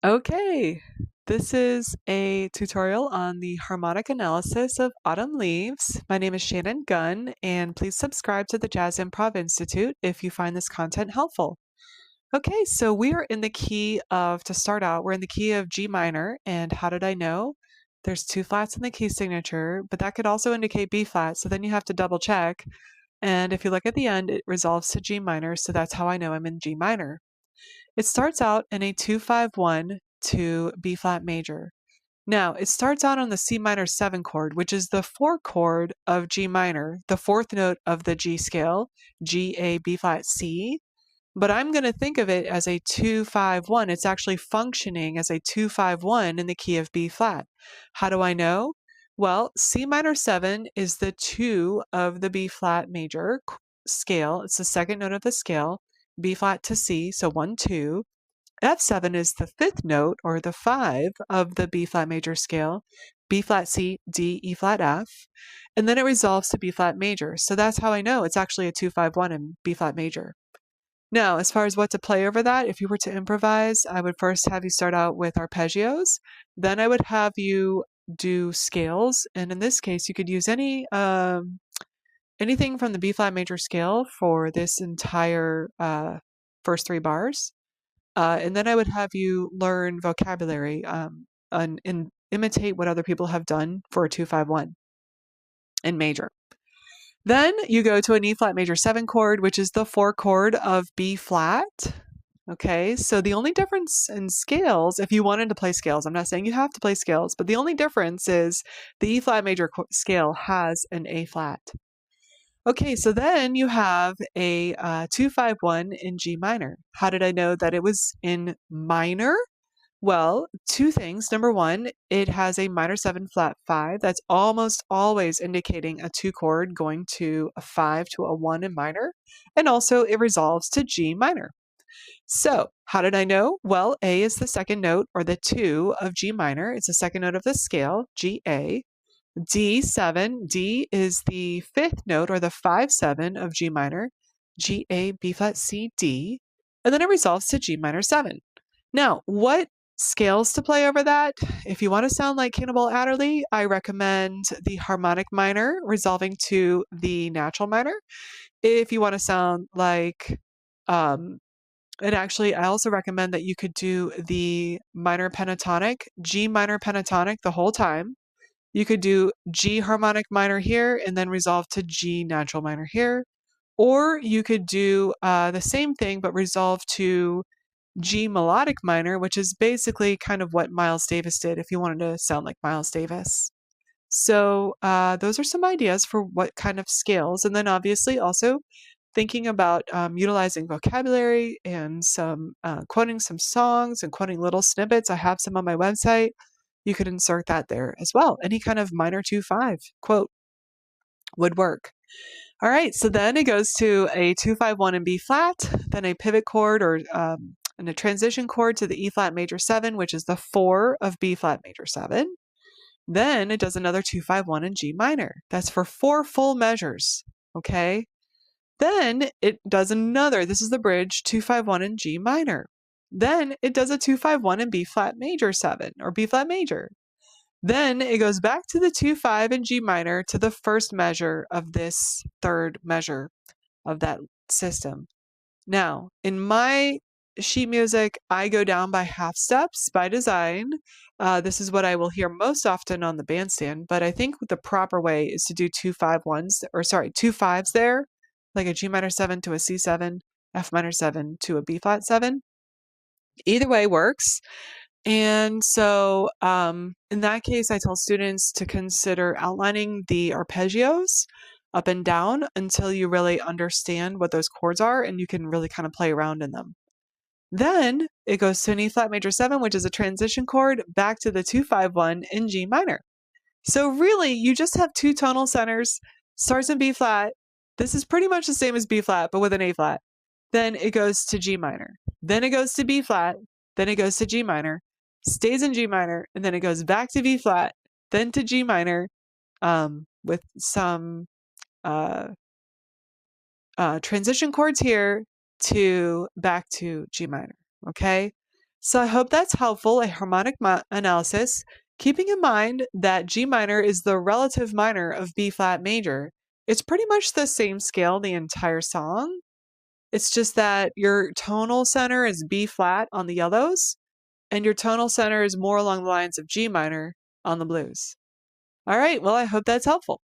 Okay, this is a tutorial on the harmonic analysis of autumn leaves. My name is Shannon Gunn, and please subscribe to the Jazz Improv Institute if you find this content helpful. Okay, so we are in the key of, to start out, we're in the key of G minor, and how did I know? There's two flats in the key signature, but that could also indicate B flat, so then you have to double check. And if you look at the end, it resolves to G minor, so that's how I know I'm in G minor. It starts out in a 2-5-1 to B flat major. Now, it starts out on the C minor 7 chord, which is the 4 chord of G minor, the fourth note of the G scale, G, A, B flat, C. But I'm going to think of it as a 2-5-1. It's actually functioning as a 2-5-1 in the key of B flat. How do I know? Well, C minor 7 is the 2 of the B flat major scale. It's the second note of the scale, B flat to C, so 1, 2. F7 is the fifth note, or the 5 of the B flat major scale, B flat C, D, E flat F, and then it resolves to B flat major. So that's how I know it's actually a 2-5-1 in B flat major. Now, as far as what to play over that, if you were to improvise, I would first have you start out with arpeggios. Then I would have you do scales, and in this case, you could use anything from the B flat major scale for this entire first three bars. And then I would have you learn vocabulary and imitate what other people have done for a 2-5-1 in major. Then you go to an E flat major 7 chord, which is the 4 chord of B flat. Okay, so the only difference in scales, if you wanted to play scales, I'm not saying you have to play scales, but the only difference is the E flat major scale has an A flat. Okay, so then you have a 2-5-1 in G minor. How did I know that it was in minor? Well, two things. Number one, it has a minor 7 flat 5. That's almost always indicating a 2 chord going to a 5 to a 1 in minor. And also it resolves to G minor. So, how did I know? Well, A is the second note, or the 2 of G minor. It's the second note of the scale, G A. D7, D is the fifth note, or the 5-7 of G minor, G A, B flat, C, D, and then it resolves to G minor 7. Now, what scales to play over that? If you want to sound like Cannibal Adderley, I recommend the harmonic minor resolving to the natural minor. If you want to sound like, and actually, I also recommend that you could do the minor pentatonic, G minor pentatonic the whole time. You could do G harmonic minor here and then resolve to G natural minor here. Or you could do the same thing but resolve to G melodic minor, which is basically kind of what Miles Davis did if you wanted to sound like Miles Davis. So those are some ideas for what kind of scales. And then obviously also thinking about utilizing vocabulary and some quoting some songs and quoting little snippets. I have some on my website. You could insert that there as well. Any kind of minor 2-5 quote would work. All right, so then it goes to a 2-5-1 in B flat, then a pivot chord or and a transition chord to the E flat major 7, which is the 4 of B flat major 7. Then it does another 2-5-1 in G minor. That's for 4 full measures. Okay. Then it does another, this is the bridge, 2-5-1 in G minor. Then it does a 2-5-1 in B flat major 7 or B flat major. Then it goes back to the 2-5 in G minor to the first measure of this third measure of that system. Now, in my sheet music, I go down by half steps by design. This is what I will hear most often on the bandstand, but I think the proper way is to do 2-5-1s, or sorry, 2-5s there, like a G minor 7 to a C7, F minor 7 to a B flat 7. Either way works. And so in that case, I tell students to consider outlining the arpeggios up and down until you really understand what those chords are and you can really kind of play around in them. Then it goes to an E flat major 7, which is a transition chord, back to the 2-5-1 in G minor. So really, you just have two tonal centers, starts in B flat. This is pretty much the same as B flat, but with an A flat. Then it goes to G minor. Then it goes to B flat. Then it goes to G minor, stays in G minor, and then it goes back to B flat, then to G minor, with some transition chords here to back to G minor. Okay, So I hope that's helpful, a harmonic analysis, keeping in mind that G minor is the relative minor of B flat major. It's pretty much the same scale the entire song. It's just that your tonal center is B flat on the yellows, and your tonal center is more along the lines of G minor on the blues. All right, well, I hope that's helpful.